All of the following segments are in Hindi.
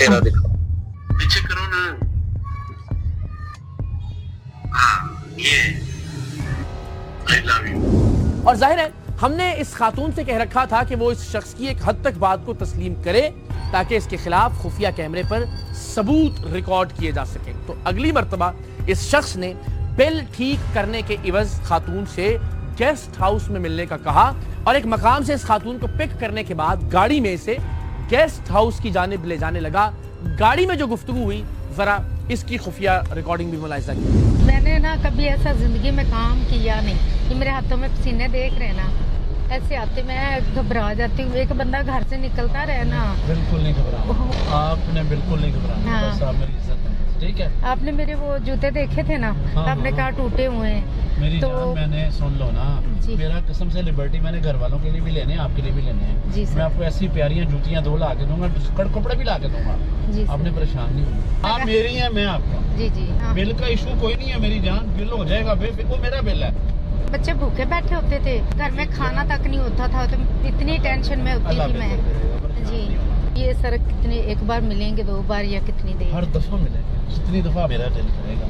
चेहरा दिखाओ, पीछे करो ना। हाँ, ये आई लव यू। और जाहिर है हमने इस खातून से कह रखा था कि वो इस शख्स की एक हद तक बात को तस्लीम करे ताकि इसके खिलाफ खुफिया कैमरे पर सबूत रिकॉर्ड किए जा सके। तो अगली मर्तबा इस शख्स ने बिल ठीक करने के इवज खातून से गेस्ट हाउस में मिलने का कहा और एक मकाम से इस खातून को पिक करने के बाद गाड़ी में से गेस्ट हाउस की जानिब ले जाने लगा। गाड़ी में जो गुफ्तगू हुई जरा इसकी खुफिया रिकॉर्डिंग भी मुलाहिजा की। मैंने ना कभी ऐसा जिंदगी में काम किया नहीं कि मेरे हाथों में पसीने देख रहे ना, ऐसे आते मैं घबरा जाती हूँ। एक बंदा घर से निकलता रहे ना। बिल्कुल नहीं घबराना, आपने बिल्कुल नहीं घबराना। हाँ। बस आप मेरी इज्जत करें, ठीक है। आपने मेरे वो जूते देखे थे ना, हाँ, आपने हाँ। कहा टूटे हुए हैं मेरी तो जान, मैंने सुन लो ना, जी। मेरा कसम से लिबर्टी मैंने घर वालों के लिए भी लेने हैं, आपके लिए भी लेने हैं। जी सर। मैं आपको ऐसी प्यारियां जूतियां 2 ला के दूंगा, कपड़े भी ला के दूंगा। जी सर। आपने परेशान नहीं होना, आप मेरी हैं, मैं आपका। जी जी हाँ। बिल का इशू कोई नहीं है मेरी जान, बिल हो जाएगा बेफिक्र, वो मेरा बिल है। बच्चे भूखे बैठे होते थे, घर में खाना तक नहीं होता था, तो इतनी टेंशन में होती अल्लाह थी मैं। बेहतर करेगा, जी, ये सर कितने, एक बार मिलेंगे, 2 बार या कितनी देर? हर दफा मिलेंगे, जितनी दफा मेरा दिल करेगा।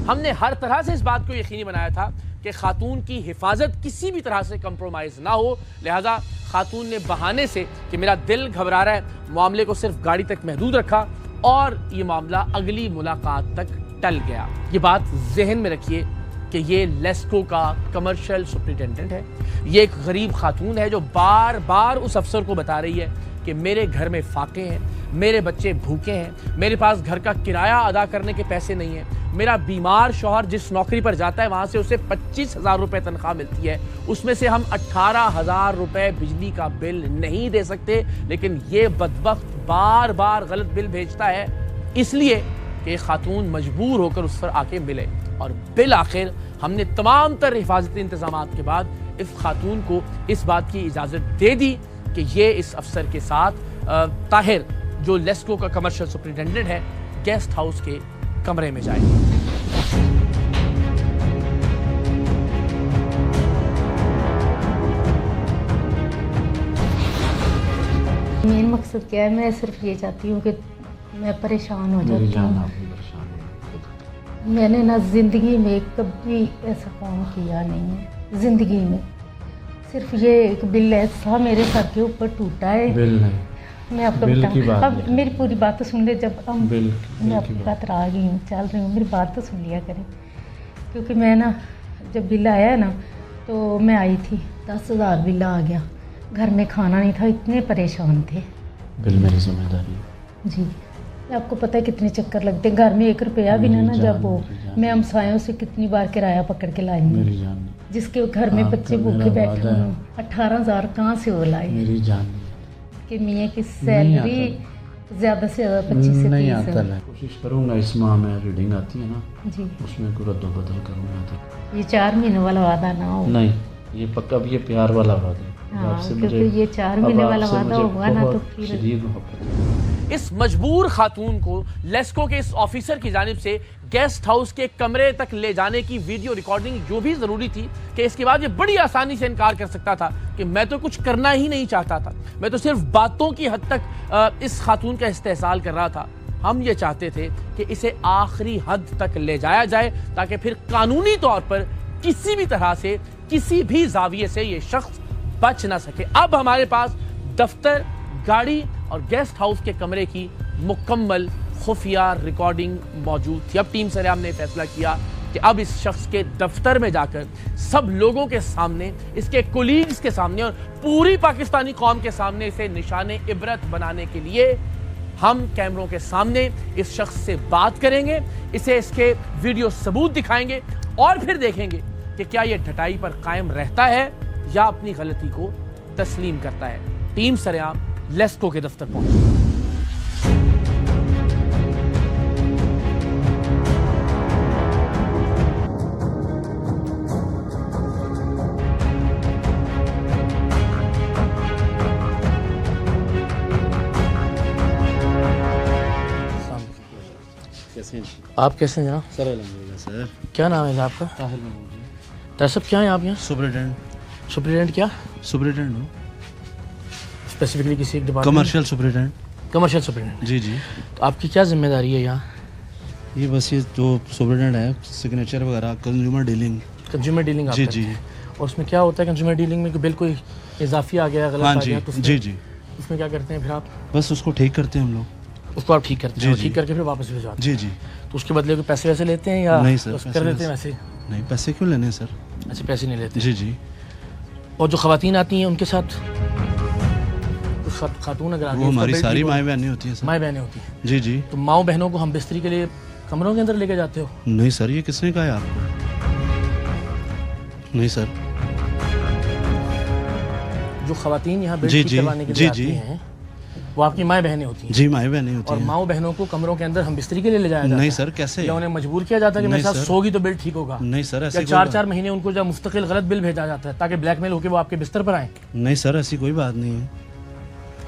हमने हर तरह से इस बात को यकीनी बनाया था कि खातून की हिफाजत किसी भी तरह से कंप्रोमाइज ना हो, लिहाजा खातून ने बहाने से कि मेरा दिल घबरा रहा है मामले को सिर्फ गाड़ी तक महदूद रखा और ये मामला अगली मुलाकात तक टल गया। ये बात जहन में रखिए कि ये लेस्को का कमर्शियल सुपरिटेंडेंट है। ये एक गरीब खातून है जो बार बार उस अफसर को बता रही है कि मेरे घर में फाके हैं, मेरे बच्चे भूखे हैं, मेरे पास घर का किराया अदा करने के पैसे नहीं है, मेरा बीमार शौहर जिस नौकरी पर जाता है वहाँ से उसे 25,000 रुपये तनख्वाह मिलती है, उसमें से हम 18,000 रुपये बिजली का बिल नहीं दे सकते, लेकिन ये बदबख्त बार बार गलत बिल भेजता है, इसलिए कि खातून मजबूर होकर उस पर आके मिले। और बिल आखिर हमने तमाम तर हिफाजती इंतजाम के बाद इस खातून को इस बात की इजाज़त दे दी कि ये इस अफसर के साथ ताहिर जो लेस्को का कमर्शियल सुपरिटेंडेंट है गेस्ट हाउस के कमरे में जाए। मेन मकसद क्या है, मैं सिर्फ ये चाहती हूँ कि मैं परेशान हो मेरी जाती जान, हूँ। आप भी परेशान हैं। मैंने ना जिंदगी में कभी ऐसा काम किया नहीं है, जिंदगी में। सिर्फ ये एक बिल ऐसा मेरे सर के ऊपर टूटा है। बिल नहीं, मैं आपको बिल की बताऊँ, बात अब नहीं। मेरी पूरी बात तो सुन ले। जब हम बिल मैं की आपकी बात। बात आ गई हूँ, चल रही हूँ, मेरी बात तो सुन लिया करें। क्योंकि मैं ना जब बिल आया ना तो मैं आई थी, 10,000 बिल आ गया, घर में खाना नहीं था, इतने परेशान थे। बिल मेरी जिम्मेदारी है। जी, आपको पता है कितने चक्कर लगते हैं, घर में 1 रुपया भी ना मेरी जब जान, हो। मेरी जान। मैं हमसायों से कितनी बार किराया पकड़ के लाई हूँ, मेरी जान, जिसके घर में आपका बच्चे मेरा भूखे बैठे वादा है। हुए, 18,000 कहाँ से वो लाए? मेरी जान कि मियाँ की सैलरी ज़्यादा से ज़्यादा 25 से 30 नहीं है। आता है। कोशिश करूँगा इस माह में रीडिंग आती है ना, जी, उसमें को रद्दो बदल करूँगा। तो ये 4 महीने वाला वादा ना हो। नहीं, ये पक्का, अब ये प्यार वाला वादा है। हाँ, आपसे क्योंकि मुझे ये 4 अब महीने वाला आपसे वादा मुझे होगा ना तो बहुत फिर शदीद मोहब्बत है। इस मजबूर खातून को लेस्को के इस ऑफिसर की जानिब से गेस्ट हाउस के कमरे तक ले जाने की वीडियो रिकॉर्डिंग जो भी जरूरी थी कि इसके बाद ये बड़ी आसानी से इनकार कर सकता था कि मैं तो कुछ करना ही नहीं चाहता था, मैं तो सिर्फ बातों की हद तक इस खातून का इस्तेहसाल कर रहा था। हम ये चाहते थे कि इसे आखिरी हद तक ले जाया जाए ताकि फिर कानूनी तौर पर किसी भी तरह से किसी भी जाविये से ये शख्स बच ना सके। अब हमारे पास दफ्तर, गाड़ी और गेस्ट हाउस के कमरे की मुकम्मल खुफिया रिकॉर्डिंग मौजूद थी। अब टीम सरेआम ने फैसला किया कि अब इस शख्स के दफ्तर में जाकर सब लोगों के सामने, इसके कोलीग्स के सामने और पूरी पाकिस्तानी कौम के सामने इसे निशाने इबरत बनाने के लिए हम कैमरों के सामने इस शख्स से बात करेंगे, इसे इसके वीडियो सबूत दिखाएंगे और फिर देखेंगे कि क्या ये ढटाई पर कायम रहता है या अपनी गलती को तस्लीम करता है। टीम सरेआम लेस्को के दफ्तर पहुंची। कैसे हैं? आप कैसे हैं जनाब? सर अलहम्दुलिल्लाह सर। क्या नाम है आपका? ताहिर महमूद जी। ताहिर साहब क्या है आप यहाँ? सुपरिटेंडेंट। सुपरिटेंडेंट क्या? सुपरिटेंडेंट हूँ, स्पेसिफिकली किसी एक department? Commercial superintendent. Commercial superintendent. जी जी। तो आपकी क्या जिम्मेदारी है यहाँ? ये बस ये जो सुपरिटेंडेंट है, सिग्नेचर वगैरह, कंज्यूमर डीलिंग। कंज्यूमर डीलिंग आप जी करते जी। हैं। और उसमें क्या होता है कंज्यूमर डीलिंग में कि बिल कोई इजाफी आ गया, गलत हाँ आ जी गया तो जी जी। उसमें क्या करते हैं फिर आप? बस उसको ठीक करते हैं हम लोग। उसको आप ठीक करते हैं जी, और जी। ठीक करके फिर वापस भिजवाते जी जी। हैं। तो उसके बदले कोई पैसे वैसे लेते हैं या नहीं सर, बस पैसे कर देते हैं वैसे- वैसे? नहीं, पैसे क्यों लेने हैं सर? अच्छा, पैसे नहीं लेते। जी जी। और जो खवातीन आती हैं उनके साथ कुछ खातून अगर आती वो हैं, उसका हमारी बिल सारी ठीक हो- माएँ बहनें होती हैं सर। माएँ बहनें होती हैं। जी जी। तो माओ बहनों को हम बिस्तरी के लिए कमरों के अंदर लेके जाते हो? नहीं सर, ये किसने कहा है आपको? नहीं सर। जो खवातीन यहाँ बिल जी, ठीक जी, करवाने के जी, लिए आती जी। हैं वो आपकी माएँ बहनें होती हैं? जी, माएँ बहनें होती और हैं। माओ बहनों को कमरों के अंदर हम बिस्तरी के लिए ले जाया जाता नहीं है? सर, कैसे? या उन्हें मजबूर किया जाता है कि मेरे नहीं साथ सर। सोगी तो बिल ठीक होगा? नहीं सर, ऐसी या कोई 4-4 बात- महीने उनको जब मुस्तकिल गलत बिल भेजा जाता है ताकि ब्लैकमेल होकर वो आपके बिस्तर पर आए? नहीं सर, ऐसी कोई बात नहीं है।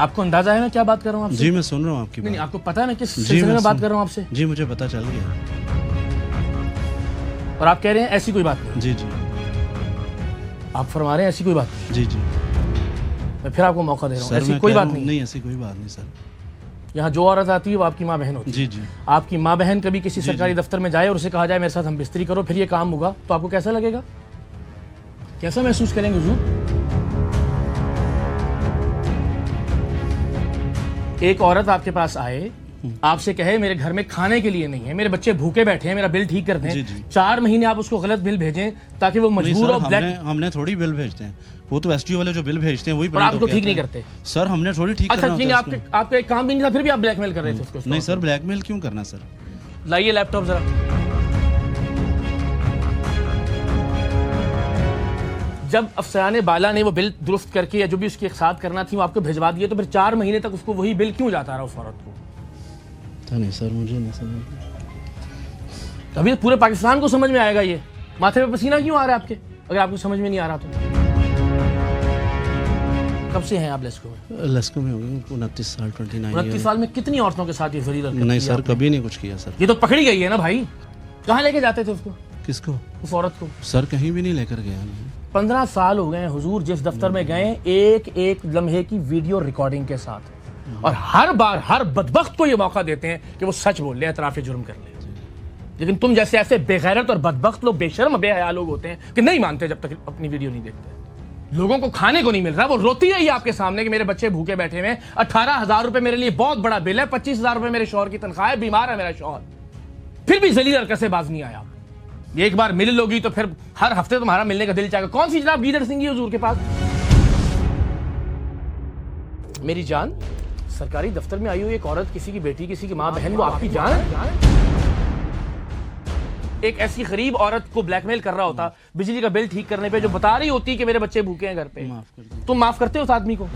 आपको अंदाजा है मैं क्या बात कर रहा हूँ आपसे? जी, मैं सुन रहा हूँ आपकी नहीं, बात। आपको पता है मैं किस जी, सिलसिले मैं में बात सुन- कर रहा हूँ आपसे? जी, मुझे पता चल गया। और आप कह रहे हैं ऐसी कोई बात नहीं? जी जी। आप फरमा रहे हैं ऐसी कोई बात नहीं। जी जी। मैं फिर आपको मौका दे रहा हूँ, सर ऐसी मैं कोई कह बात रहा हूँ- नहीं। नहीं, ऐसी कोई बात नहीं सर। यहाँ जो औरत आती है वो आपकी माँ बहन होती है। जी जी। आपकी माँ बहन कभी किसी सरकारी दफ्तर में जाए और उसे कहा जाए मेरे साथ हम बिस्तरी करो फिर ये काम होगा, तो आपको कैसा लगेगा? कैसा महसूस करेंगे हुजूर? एक औरत आपके पास आए, आपसे कहे मेरे घर में खाने के लिए नहीं है, मेरे बच्चे भूखे बैठे हैं, मेरा बिल ठीक कर दें। जी, जी। 4 महीने आप उसको गलत बिल भेजें ताकि वो नहीं मजबूर सर, और ब्लैक, हमने थोड़ी बिल भेजते हैं। वो तो एसटीओ वाले जो बिल भेजते हैं वही और print आप उसको होके ठीक आता नहीं है। करते। सर हमने थोड़ी ठीक अच्छा करना ठीक है, होता है आपका एक काम भी नहीं था फिर भी आप ब्लैकमेल कर रहे थे उसको? उसको। नहीं सर, ब्लैकमेल क्यों करना सर? लाइए लैपटॉप जरा। जब अफसराने बाला ने वो बिल दुरुस्त करके या जो भी उसके साथ करना थी वो आपको भिजवा दिए, तो फिर 4 महीने तक उसको वही बिल क्यों जाता रहा उस औरत को? पता नहीं सर, मुझे नहीं समझ। अभी पूरे पाकिस्तान को समझ में आएगा ये। माथे पे पसीना क्यों आ रहा है आपके, अगर आपको समझ में नहीं आ रहा तो? कब से हैं आप लेस्को में? लस्को में हो गए 29 साल, 29 29 साल में कितनी औरतों के साथ ये जलील हरकत नहीं की सर, आपने? कभी नहीं कुछ किया सर। ये तो पकड़ी गई है ना भाई। कहाँ लेके जाते थे उसको, किसको? उस औरत को? सर कहीं भी नहीं लेकर गया मैं। 15 साल हो गए हैं हुजूर जिस दफ्तर में गए, एक एक लम्हे की वीडियो रिकॉर्डिंग के साथ, और हर बार हर बदबख्त को ये मौका देते हैं कि वो सच बोल ले, एतराफ़ जुर्म कर ले। लेकिन तुम जैसे ऐसे बेगैरत और बदबख्त लोग, बेशर्म बेहया लोग होते हैं कि नहीं मानते जब तक अपनी वीडियो नहीं देखते। लोगों को खाने को नहीं मिल रहा, वो रोती है ये आपके सामने कि मेरे बच्चे भूखे बैठे हुए हैं, 18,000 रुपए मेरे लिए बहुत बड़ा बिल है, 25,000 रुपए मेरे शौहर की तनख्वाह है, बीमार है मेरा शौहर, फिर भी जलील हरकत से बाज नहीं आया। ये एक बार मिल लोगी तो फिर हर हफ्ते तुम्हारा मिलने का दिल चाहेगा। कौन सी जनाब गीदड़ सिंह हुजूर के पास? मेरी जान, सरकारी दफ्तर में आई हुई एक औरत, किसी की बेटी, किसी की माँ बहन, वो आपकी जान है? एक ऐसी गरीब औरत को ब्लैकमेल कर रहा होता बिजली का बिल ठीक करने पे, जो बता रही होती कि मेरे बच्चे भूखे हैं घर पे। माफ कर दो। तुम माफ करते हो उस आदमी को?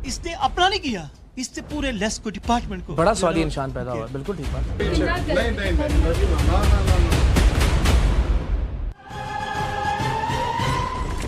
इसने अपना नहीं किया, इससे पूरे लेस्को डिपार्टमेंट को बड़ा सवालिया निशान पैदा हुआ। बिल्कुल ठीक बात। नहीं